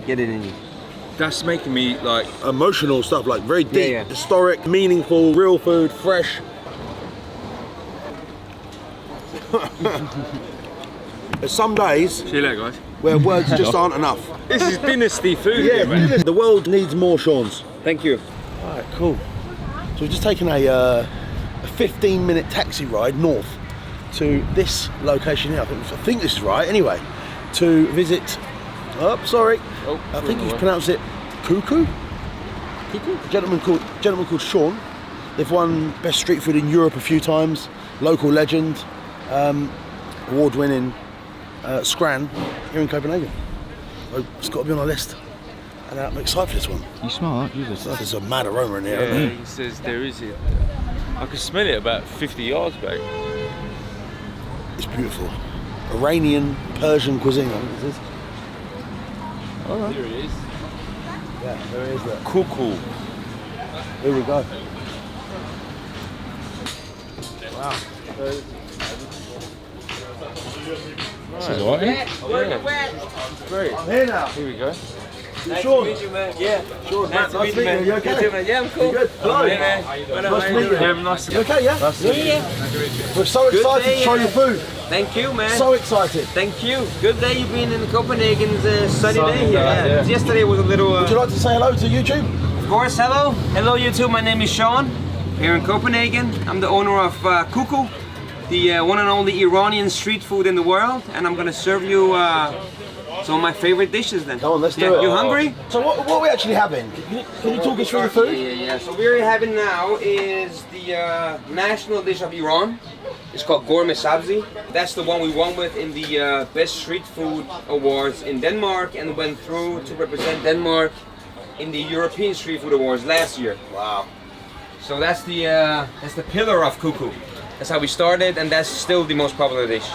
Get it in you. That's making me like emotional stuff, like very deep, historic, meaningful, real food, fresh. There's some days See you later, guys. where words just aren't enough. This is dynasty food, Yeah, man. the world needs more Sean's. Thank you. All right, cool. So we've just taken a 15-minute taxi ride north to this location here. I think this is right. Anyway, to visit. Oh, sorry. Oh, I think you pronounce it KuKu. KuKu? A gentleman called Sean. They've won best street food in Europe a few times. Local legend, award-winning Scran here in Copenhagen. So it's got to be on our list. And I'm excited for this one. You smell that? Jesus. There's a mad aroma in here, Yeah, isn't there? he says there is it. I can smell it about 50 yards back. It's beautiful. Iranian, Persian cuisine, I think this is. All right. Here it is. Yeah, there it is. Look. Cuckoo. Here we go. Wow. This is alright. Yeah. Great. I'm here now. Here we go. Sean. Nice to meet you, man. Yeah. Sean, Nice to meet you, you. man. You okay? You too, man. Yeah, I'm cool. You good? Hello. Hey, man. Nice to meet you. Yeah, nice to You okay, yeah? Yeah. We're so excited day, to try your food. Thank you, man. So excited. Thank you. Good day you've been in Copenhagen's sunny day here. day, yeah. Yesterday was a little... Would you like to say hello to YouTube? Of course, hello. Hello, YouTube. My name is Sean, here in Copenhagen. I'm the owner of KuKu, the one and only Iranian street food in the world. And I'm going to serve you some of my favorite dishes then. Come on, let's do it. You hungry? So what are we actually having? Can you talk us through the food? Yeah. So what we're having now is the national dish of Iran. It's called gourmet sabzi. That's the one we won with in the Best Street Food Awards in Denmark and went through to represent Denmark in the European Street Food Awards last year. Wow. So that's the pillar of KuKu. That's how we started, and that's still the most popular dish.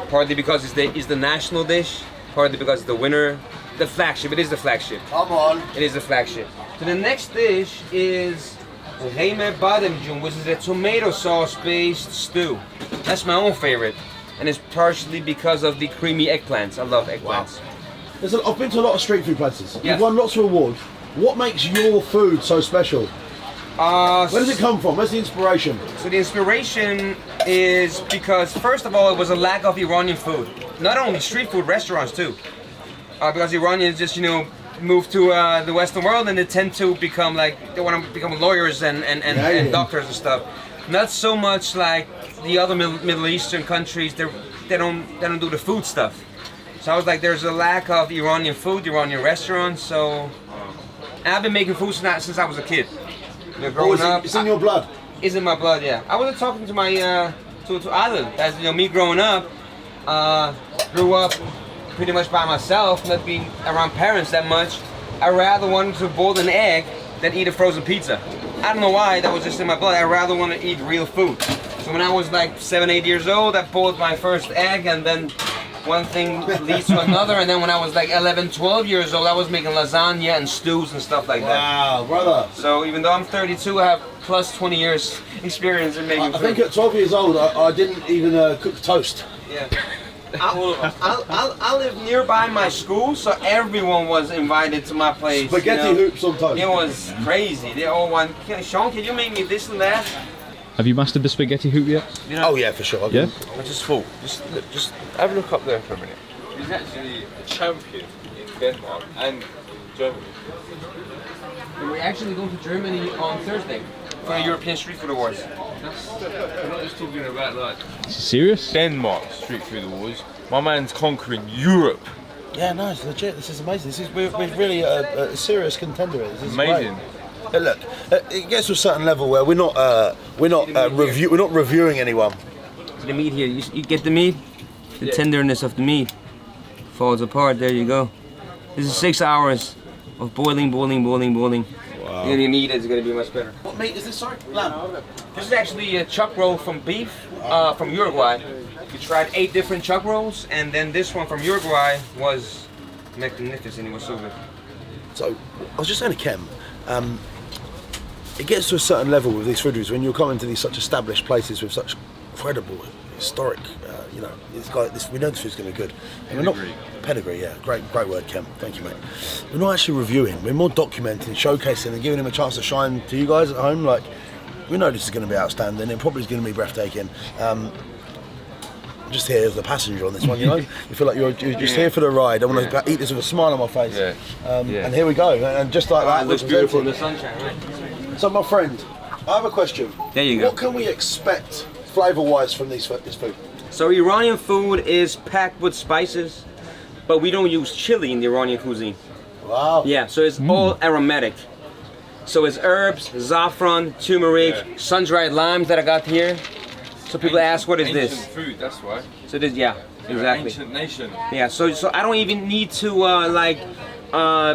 Partly because it's the national dish, partly because it's the winner, the flagship. It is the flagship. Come on. It is the flagship. So the next dish is ramen bademcum, which is a tomato sauce-based stew. That's my own favorite, and it's partially because of the creamy eggplants. I love eggplants. Wow. I've been to a lot of street food places. Yeah. You've won lots of awards. What makes your food so special? Where does it come from? Where's the inspiration? So the inspiration is because, first of all, it was a lack of Iranian food. Not only street food, restaurants too. Because Iranians just, move to the Western world and they tend to become they want to become lawyers and doctors and stuff. Not so much like the other Middle Eastern countries. They don't do the food stuff. So I was like, there's a lack of Iranian food, Iranian rrestaurants. So and I've been making food since I was a kid. Growing up, it's in your blood. It's in my blood, yeah. I was talking to my to Adam. As me growing up, grew up pretty much by myself, not being around parents that much. I rather wanted to boil an egg than eat a frozen pizza. I don't know why, that was just in my blood. I rather want to eat real food. So when I was like 7, 8 years old, I boiled my first egg, and then one thing leads to another, and then when I was like 11, 12 years old, I was making lasagna and stews and stuff like that. Wow, brother. So even though I'm 32, I have plus 20 years experience in making food. I think at 12 years old, I didn't even cook toast. Yeah. I live nearby my school, so everyone was invited to my place. Spaghetti hoops on toast. It was crazy. They all want, Sean, can you make me this and that? Have you mastered the spaghetti hoop yet? Oh yeah, for sure. Yeah? I'm just full. Just have a look up there for a minute. He's actually a champion in Denmark and Germany. We're actually going to Germany on Thursday for the European Street Food Awards. We're not just talking about like Serious? Denmark Street Food Awards. My man's conquering Europe. Yeah, no, it's legit. This is amazing. We're really a serious contender. This is Amazing. Great. Look, it gets to a certain level where we're not reviewing anyone. The meat here, you get the meat, the tenderness of the meat falls apart. There you go. This is 6 hours of boiling. Wow. And then you eat it, it's going to be much better. What meat is this? Sorry, lamb. This is actually a chuck roll from beef from Uruguay. We tried 8 different chuck rolls, and then this one from Uruguay was magnificent. It was so good. So I was just saying to Kem, it gets to a certain level with these food reviews when you're coming to these such established places with such incredible historic you know, we know this food's going to be good. And we're not pedigree, yeah, great word, Kem. Thank you, mate. We're not actually reviewing. We're more documenting, showcasing, and giving him a chance to shine to you guys at home. Like, we know this is going to be outstanding. It probably is going to be breathtaking. I'm just here as a passenger on this one, you know. You feel like you're just here for the ride. I want to eat this with a smile on my face. And here we go. And just like that, it looks beautiful in the sunshine, right? So, my friend, I have a question. There you go. What can we expect, flavour-wise, from this food? So Iranian food is packed with spices, but we don't use chili in the Iranian cuisine. Wow. Yeah, so it's all aromatic. So it's herbs, saffron, turmeric, sun-dried limes that I got here. So people ask, what is this? Ancient food, that's why. So this, yeah, exactly. Ancient nation. Yeah, so I don't even need to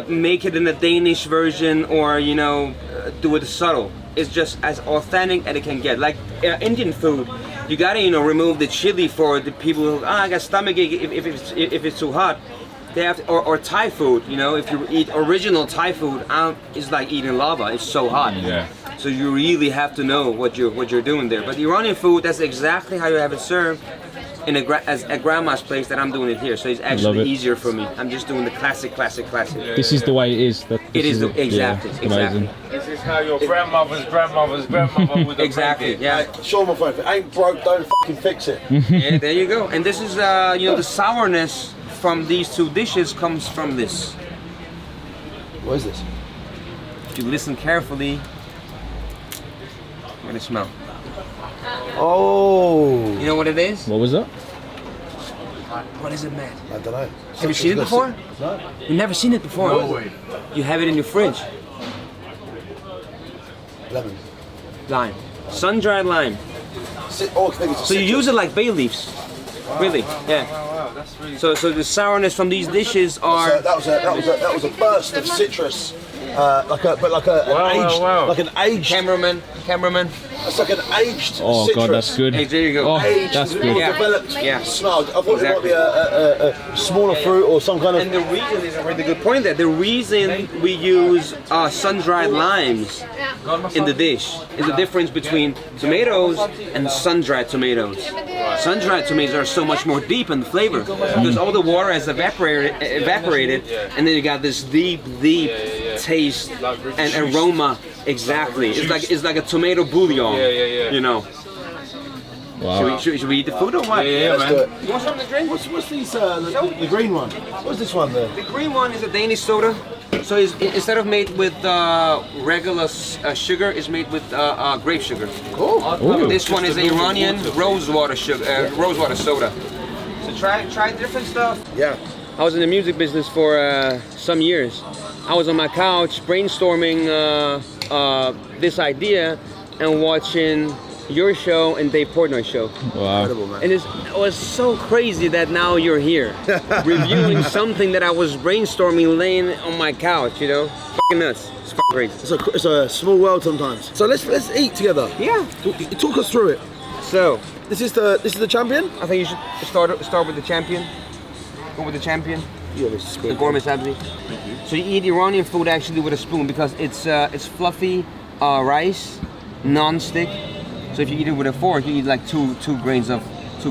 make it in a Danish version or, you know, do it subtle. It's just as authentic as it can get. Like Indian food, you gotta, you know, remove the chili for the people who, I got stomachache if it's too hot. They have to, or Thai food, you know, if you eat original Thai food, it's like eating lava. It's so hot. Yeah. So you really have to know what you're doing there. But the Iranian food, that's exactly how you have it served in a grandma's place that I'm doing it here. So it's actually easier for me. I'm just doing the classic. This is the way it is. Exactly. Amazing. This is how your grandmother's grandmother would have Exactly. Yeah. Sure, my friend. If it ain't broke, don't fucking fix it. Yeah. There you go. And this is, you know, the sourness from these two dishes comes from this. What is this? If you listen carefully, you're gonna smell. Oh. You know what it is? What was that? What is it, Matt? I don't know. Have you seen it before? No. You've never seen it before? No way. You have it in your fridge. Lemon. Lime. Sun-dried lime. So you use it like bay leaves. Really? Yeah. Wow, that's really So the sourness from these dishes are. So that was a burst of citrus, like an aged. Cameraman. It's like an aged Oh citrus. god, that's good. Hey, there you go. Oh, Aged, that's more good. developed, Yeah. snug. I thought Exactly. it might be a smaller fruit or some kind of. And the reason is a really good point there. The reason we use sun-dried limes in the dish is the difference between tomatoes and sun-dried tomatoes. Sun-dried tomatoes are so much more deep in the flavor because all the water has evaporated, and then you got this deep taste and aroma. Exactly. It's like a tomato bouillon. Yeah. You know. Wow. Should we eat the food or what? Yeah, Let's do man. it. You want something to drink? What's these? The green one. What's this one there? The green one is a Danish soda. So instead of made with regular sugar, it's made with grape sugar. Cool. Ooh. This one is Iranian rosewater sugar, rosewater soda. So try different stuff. Yeah. I was in the music business for some years. I was on my couch brainstorming this idea and watching your show and Dave Portnoy's show. Wow. Incredible, man. And it was so crazy that now you're here, reviewing something that I was brainstorming laying on my couch, you know? Fucking nuts. It's fucking crazy. It's a small world sometimes. So let's eat together. Yeah. Talk us through it. So, This is the champion. I think you should start with the champion. Go with the champion. Yeah, Mr. The Spoon. gourmet sabzi. So you eat Iranian food actually with a spoon because it's fluffy rice, non-stick. So if you eat it with a fork, you eat like two grains of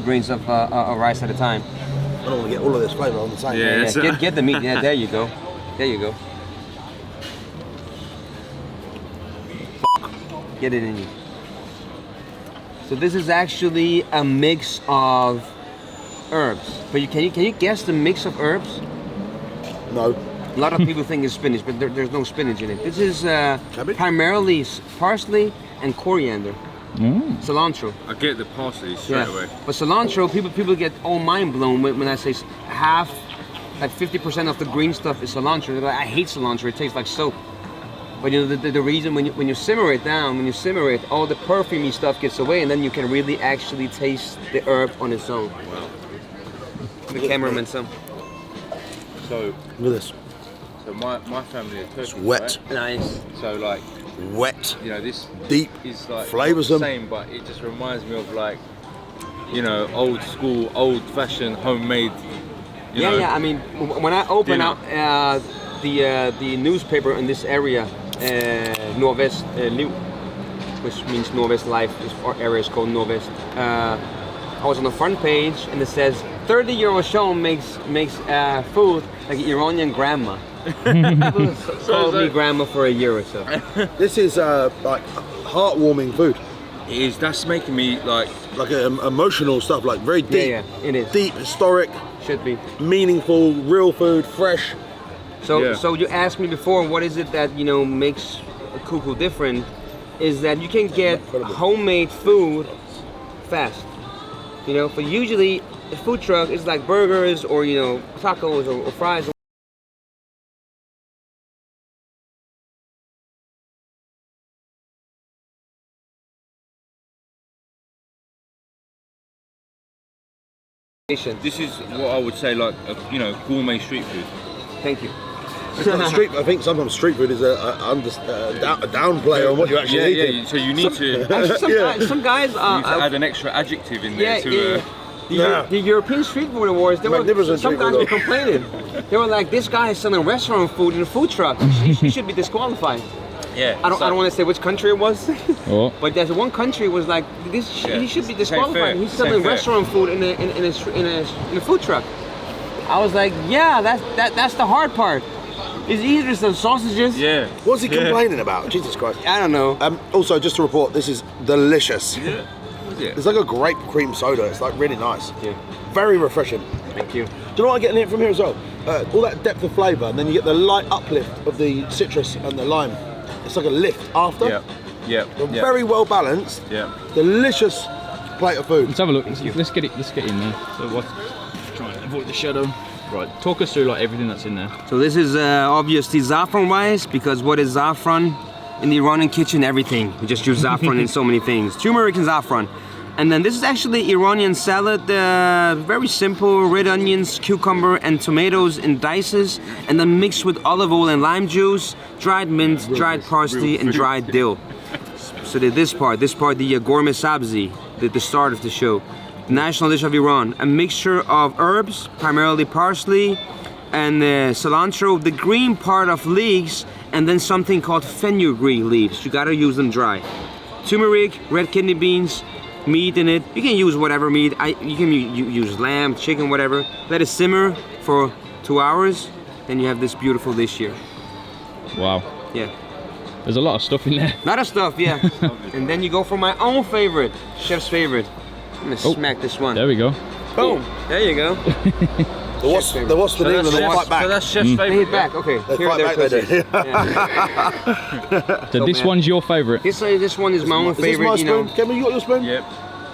rice at a time. I don't want to get all of this flavour on the same. Yeah. Yeah, get the meat. Yeah, there you go. There you go. Get it in you. So this is actually a mix of herbs. But can you guess the mix of herbs? No. A lot of people think it's spinach, but there's no spinach in it. This is Cabbage? primarily parsley and coriander. Cilantro. I get the parsley straight away. But cilantro, people get all mind blown when I say half, like 50% of the green stuff is cilantro. They're like, I hate cilantro. It tastes like soap. But you know the reason when you simmer it down, all the perfumey stuff gets away, and then you can really actually taste the herb on its own. Wow. The cameraman, some. So Look at this. my family are Turkish. It's wet. Right? Nice. So like, Wet. you know, this Deep. is like Flavoursome. not the same, but it just reminds me of like, you know, old school, old fashioned, homemade. You know, Yeah. I mean, when I open Dinner. up the newspaper in this area, Nordvest Liv, which means Nordvest Life, our area is called Nordvest. I was on the front page, and it says 30-year-old Sean makes food like an Iranian grandma. People called me grandma for a year or so. This is like heartwarming food. It is. That's making me like Emotional stuff, like very deep. Yeah, it is. Deep, historic, Should be. meaningful, real food, fresh. So you asked me before, what is it that makes Cuckoo different? Is that you can get homemade food fast. But usually a food truck is like burgers or tacos or fries. this is what I would say like gourmet street food. Thank you. It's not street. I think sometimes street food is a downplay on what you actually eat. Yeah. So you need to. Some guys You need to add an extra adjective in there The European Street Food Awards, some guys were complaining. They were like, this guy is selling restaurant food in a food truck. He should be disqualified. Yeah. I don't want to say which country it was, Oh. but there's one country was like, he should be disqualified. He's selling restaurant food in a food truck. I was like, yeah, that's the hard part. It's easier than sausages. Yeah. What's he complaining about? Jesus Christ. I don't know. Also, just to report, this is delicious. Yeah. It's like a grape cream soda. It's like really nice. Yeah. Very refreshing. Thank you. Do you know what I get in it from here as well? All that depth of flavour, and then you get the light uplift of the citrus and the lime. It's like a lift after. Yeah. Very well balanced. Yeah. Delicious plate of food. Let's have a look. Let's get in there. So what? Try and avoid the shadow. Right. Talk us through like everything that's in there. So this is obviously saffron rice, because what is saffron in the Iranian kitchen? Everything. We just use saffron in so many things. Turmeric and saffron. And then this is actually Iranian salad, very simple, red onions, cucumber and tomatoes in dices, and then mixed with olive oil and lime juice, dried mint, dried parsley and dried dill. So this part, the gourmet sabzi, the start of the show. The national dish of Iran, a mixture of herbs, primarily parsley and cilantro, the green part of leeks, and then something called fenugreek leaves. You gotta use them dry. Turmeric, red kidney beans, meat in it. You can use whatever meat. You can use lamb, chicken, whatever. Let it simmer for 2 hours, then you have this beautiful dish here. Wow. Yeah. There's a lot of stuff in there. Lot of stuff, yeah. And then you go for my own favorite, chef's favorite. I'm gonna smack this one. There we go. Boom. There you go. The what's the name of them? Fight back. So that's chef's They favourite. hit back. Okay. They Here fight they're back, they do. cooking. Yeah. So this one's your favourite. This one is my own Is this favorite. my spoon? Kevin, you got your spoon? Yep.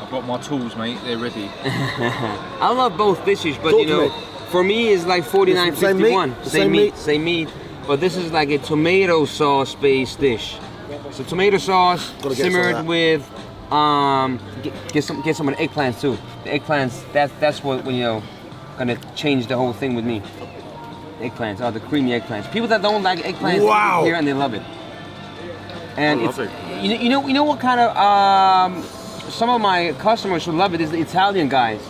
I've got my tools, mate. They're ready. I love both dishes, but Talk to me. for me it's like 49.51. Same meat? Same meat. But this is like a tomato sauce based dish. So tomato sauce Gotta get some of simmered that. with get some of the eggplants too. The eggplants, that's what gonna change the whole thing with me. Eggplants, the creamy eggplants. People that don't like eggplants Wow. here and they love it. And I love it. You know what kind of some of my customers who love it is the Italian guys,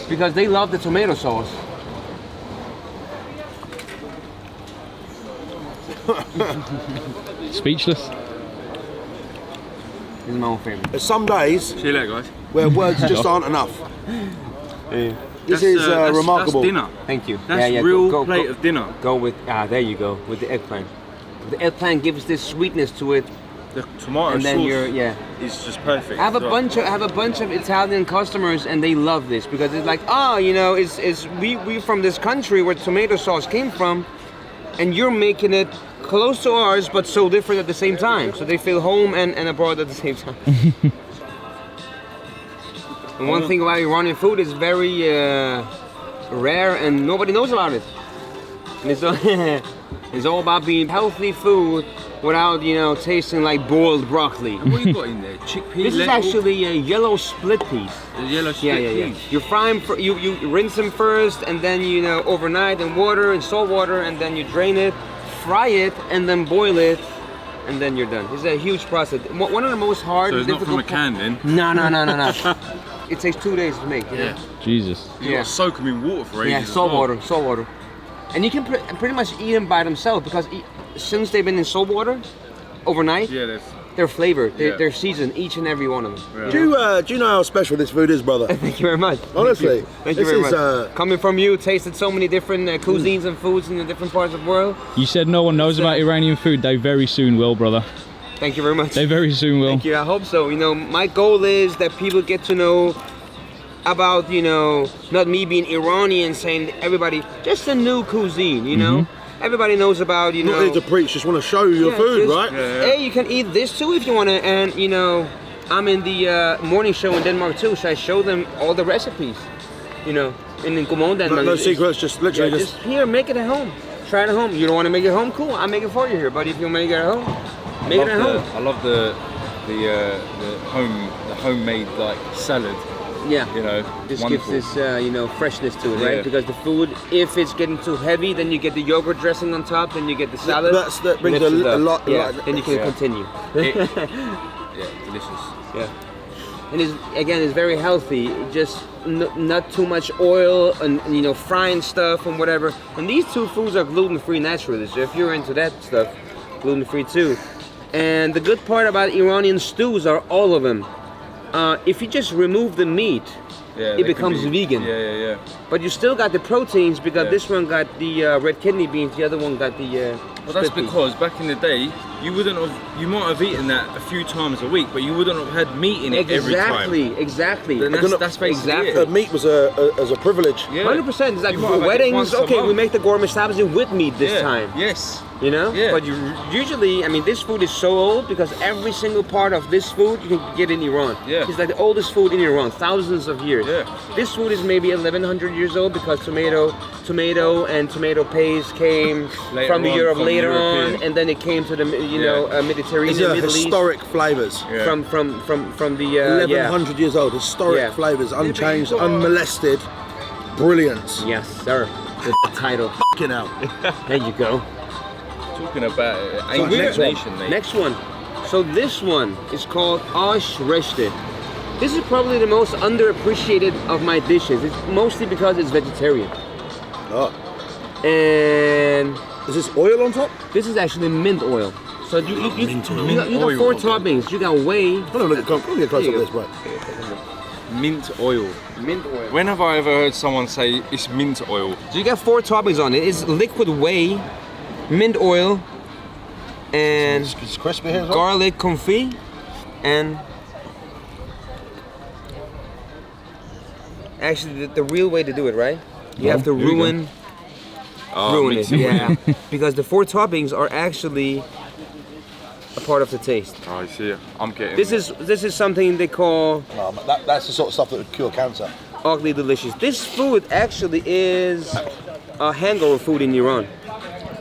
because they love the tomato sauce. Speechless. This is my own favorite. There's some days See you later, guys. where words just aren't enough. This That's, is that's remarkable. dinner. Thank you. That's real plate of dinner. Go with there you go with the eggplant. The eggplant gives this sweetness to it, The tomato and then sauce is just perfect. I have a Right. bunch of Italian customers, and they love this because it's like, we from this country where tomato sauce came from, and you're making it close to ours, but so different at the same time. So they feel home and abroad at the same time. And one thing about Iranian food is very rare, and nobody knows about it. And it's all about being healthy food without, tasting like boiled broccoli. What you got in there? Chickpea, This is lentil? actually a yellow split peas. The yellow split peas. You fry them, you rinse them first, and then overnight in water and salt water, and then you drain it, fry it, and then boil it, and then you're done. It's a huge process. One of the most hard. So it's not from a difficult can then? No. It takes 2 days to make. Yeah. Jesus. You got to soak them in water for ages. Yeah, as salt well. water. And you can pretty much eat them by themselves because since they've been in salt water overnight, Yeah, their flavor, Yeah. their season, each and every one of them. Yeah. Do you know how special this food is, brother? Thank you very much. Honestly, Thank you this very is, much. Coming from you, tasted so many different cuisines and foods in the different parts of the world. You said no one knows about Iranian food. They very soon will, brother. Thank you very much. They very soon will. Thank you. I hope so. You know, my goal is that people get to know about, you know, not me being Iranian, saying everybody, just a new cuisine, you know? Everybody knows about, you know. Not here to preach, just want to show you your food, just, right? Hey, you can eat this too if you want to. And, you know, I'm in the morning show in Denmark too, so I show them all the recipes, you know, in Godmorgen Denmark. No secrets, just literally just here, make it at home. Try it at home. You don't want to make it at home? Cool, I'll make it for you here. But if you make it at home, make it at home. I love the homemade like salad. Yeah, you know, this wonderful. gives this you know, freshness to it, right? Yeah. Because the food, if it's getting too heavy, then you get the yogurt dressing on top, then you get the salad. That brings a lot. Yeah, then you can continue. Yeah, delicious. Yeah, and it's very healthy. Just not too much oil and, you know, frying stuff and whatever. And these two foods are gluten-free naturally. So if you're into that stuff, gluten-free too. And the good part about Iranian stews are all of them. If you just remove the meat, it becomes vegan. Yeah. But you still got the proteins because this one got the red kidney beans, the other one got the. Well, that's split because back in the day, you might have eaten that a few times a week, but you wouldn't have had meat in it every time. Exactly. Then that's basically it. Meat was as a privilege. Yeah. 100%. It's like You might have had it weddings. once a Okay, we month. make the gourmet sabzi with meat this time. Yes. You know? Yeah. But you usually, I mean, this food is so old because every single part of this food you can get in Iran. Yeah. It's like the oldest food in Iran, thousands of years. Yeah. This food is maybe 1100 years old because tomato and tomato paste came from Europe later on, and then it came to the Mediterranean, These are Middle East. historic flavours. Yeah. From the 1100 years old, historic flavours, unchanged, unmolested, brilliance. Yes, sir. The title. Fucking hell. There you go. Talking about next one. nation, mate. Next one. So this one is called Ash Reshte. This is probably the most underappreciated of my dishes. It's mostly because it's vegetarian. Oh. And Is this oil on top? this is actually mint oil. So you got oil. four toppings. You got whey. Hold on, look at close up this, bro. Mint oil. Mint oil. When have I ever heard someone say it's mint oil? So you got four toppings on it. It's liquid whey, mint oil, and It's crispy here as well. garlic confit, and actually the real way to do it, right? You have to here we go. ruin it, mixing yeah. Because the four toppings are actually a part of the taste. Oh, I see. I'm getting This is something they call No, but that's the sort of stuff that would cure cancer. ugly delicious. This food actually is a hangover food in Iran.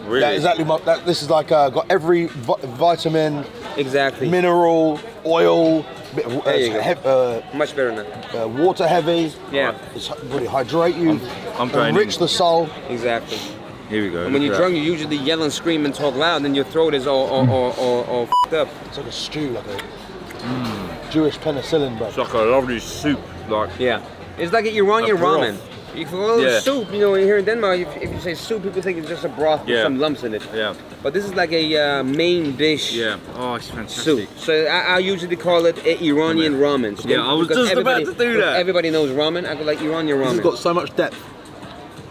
really. Yeah, exactly. This is like got every vitamin, Exactly. mineral, oil, bit of, There you go. Much better than that. water heavy. Yeah, It's really hydrate you, I'm going enrich in. the soul. exactly. Here we go. And when you're drunk, you usually yell and scream and talk loud, and your throat is all f***ed up. It's like a stew, like a Jewish penicillin, bro. It's like a lovely soup, like Yeah, it's like an Iranian A broth. ramen. If you call it soup, you know, here in Denmark, if you say soup, people think it's just a broth with some lumps in it. Yeah. But this is like a main dish Yeah. Oh, it's fantastic. soup. So I usually call it a Iranian ramen. So Yeah, I was because just about to do that. Everybody knows ramen. I go like Iranian This has ramen. got so much depth.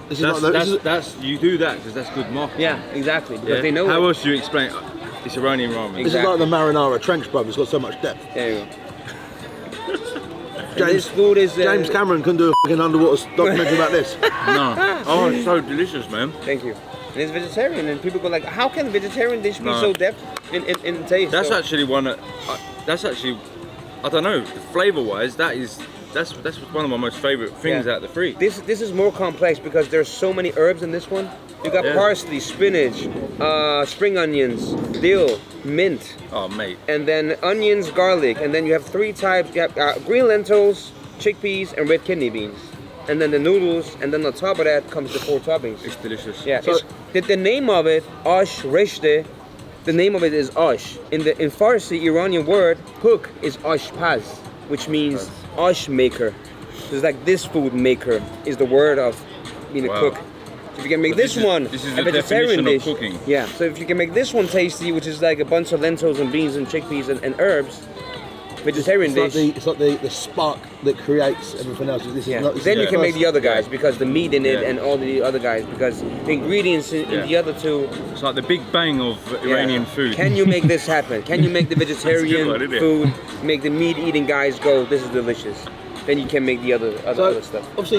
This is That's you do that because that's good marketing. Yeah, exactly. Because they know How it. else do you explain? It's Iranian ramen. This is like the marinara trench, bro. It's got so much depth. There you go. This food is James Cameron couldn't do a fucking underwater documentary about this. No. Oh, it's so delicious, man. Thank you. And it's vegetarian, and people go like, how can a vegetarian dish be No. so depth in taste? That's So- actually one. That's actually, I don't know. Flavor-wise, that's one of my most favorite things out of the three. This is more complex because there's so many herbs in this one. You got parsley, spinach, spring onions, dill, mint, Oh, mate. and then onions, garlic, and then you have three types. You have green lentils, chickpeas, and red kidney beans, and then the noodles, and then on top of that comes the four toppings. It's delicious. Yeah, So- the name of it, Ash Reshte, the name of it is Ash. In Farsi, Iranian word, cook is Ashpaz, which means Ash maker. So it's like this food maker is the word of being a Wow. cook. If you can make this one this is a the vegetarian definition of dish, cooking. yeah. So if you can make this one tasty, which is like a bunch of lentils and beans and chickpeas and herbs, vegetarian dish. It's like the spark that creates everything else. This Yeah. is not, this Then is you can make the other guys Yeah. because the meat in it Yeah. and all the other guys because the ingredients in Yeah. the other two. It's like the big bang of Iranian food. Can you make this happen? Can you make the vegetarian one, isn't it? food, make the meat-eating guys go, this is delicious? Then you can make the other stuff. Obviously,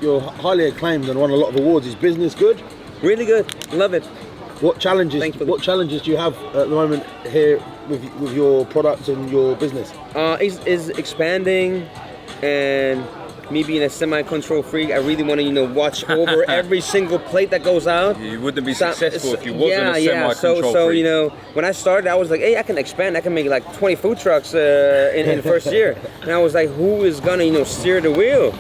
you're highly acclaimed and won a lot of awards. Is business good? Really good. Love it. What challenges? Thankfully. What challenges do you have at the moment here with your products and your business? Is expanding and me being a semi-control freak. I really want to, watch over every single plate that goes out. You wouldn't be successful if you wasn't a Yeah. semi-control So freak. when I started, I was like, hey, I can expand. I can make like 20 food trucks in the first year. And I was like, who is gonna, steer the wheel?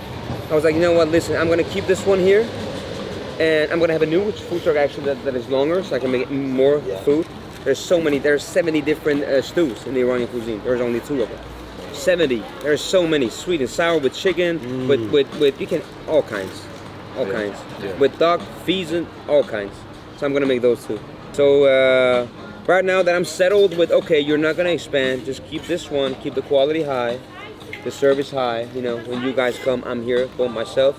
I was like, you know what? Listen, I'm gonna keep this one here, and I'm gonna have a new food truck actually that is longer, so I can make more food. There's 70 different stews in the Iranian cuisine. There's only 2 of them. 70. There's so many. Sweet and sour with chicken, with you can all kinds. Yeah. With duck, pheasant, all kinds. So I'm gonna make those 2. So right now that I'm settled with, okay, you're not gonna expand, just keep this one, keep the quality high, the service high. When you guys come, I'm here for myself.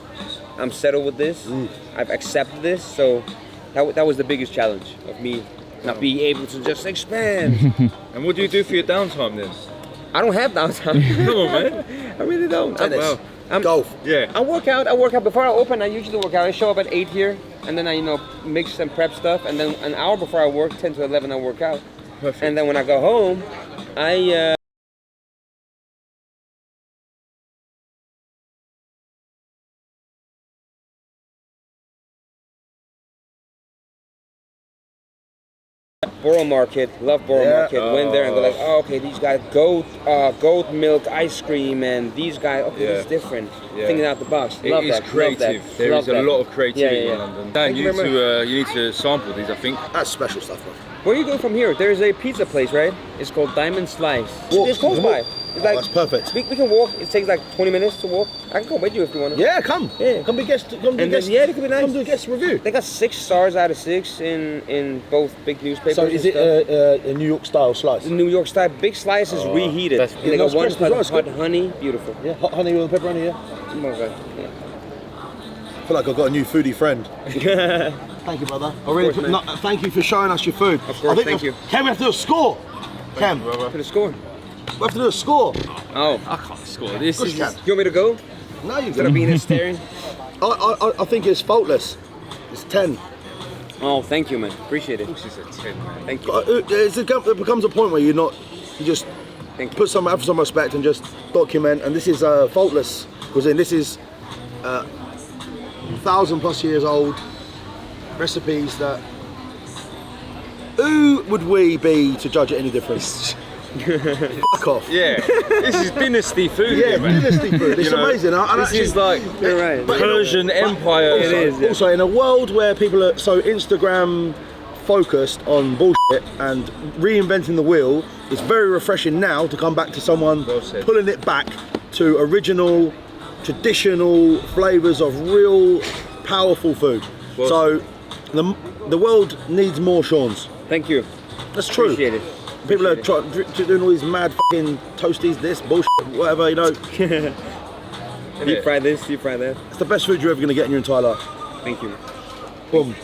I'm settled with this. I've accepted this. So that was the biggest challenge of me not being able to just expand. And what do you do for your downtime then? I don't have downtime. Come on, man. I really don't. Tennis, I'm golf. Yeah. I work out. Before I open, I usually work out. I show up at 8 here, and then I, mix and prep stuff, and then an hour before I work, 10 to 11, I work out. Perfect. And then when I go home, I Borough Market, love Borough Market. Went there and go like, oh, okay, these guys goat milk ice cream, and these guys, okay, this is different. Yeah. Thinking out the box. It Love is that. creative. Love that. There Love is a that. lot of creativity Yeah. in London. Dan, Thank you you need to sample these, I think. That's special stuff, bro. Where you go from here? There's a pizza place, right? It's called Diamond Slice. It's close by. It's That's perfect. We can walk. It takes like 20 minutes to walk. I can come with you if you want to. Yeah, come. Yeah. Come be guest. Come do And then, guest. yeah, it could be nice. Come do a guest review. They got 6 stars out of 6 in both big newspapers. So is and it stuff. a New York style slice? New York style? Big slice is reheated. that's- And they got that's one crisp as well, it's hot good. honey. Beautiful. Yeah, hot honey with pepperoni. Yeah. Oh my God. Yeah. I feel like I've got a new foodie friend. Thank you, brother. I really course, man. thank you for showing us your food. Of course, thank you. Cam, we have to do a score. Cam, To the score. we have to do a score. Oh. I can't score this. Push, Cam. You want me to go? No, you Instead of being here staring? I think it's faultless. It's 10. Oh, thank you, man. Appreciate it. This is a 10, man. Thank you. It becomes a point where you just Thank you. put have some respect and just document. And this is faultless cuisine. This is 1,000+ years old recipes that. Who would we be to judge it any different? Fuck off. Yeah, this is dynasty food. Yeah, man. dynasty food. It's You know, amazing. This is like You're right. Persian Empire. Also, It is, yeah. also, in a world where people are so Instagram focused on bullshit and reinventing the wheel, it's very refreshing now to come back to someone Well said. pulling it back to original, traditional flavours of real, powerful food. Well So the world needs more Sean's. Thank you. That's true. Appreciate it. People are doing all these mad fucking toasties, this bullshit, whatever, Deep fry this, deep fry that. It's the best food you're ever going to get in your entire life. Thank you. Boom.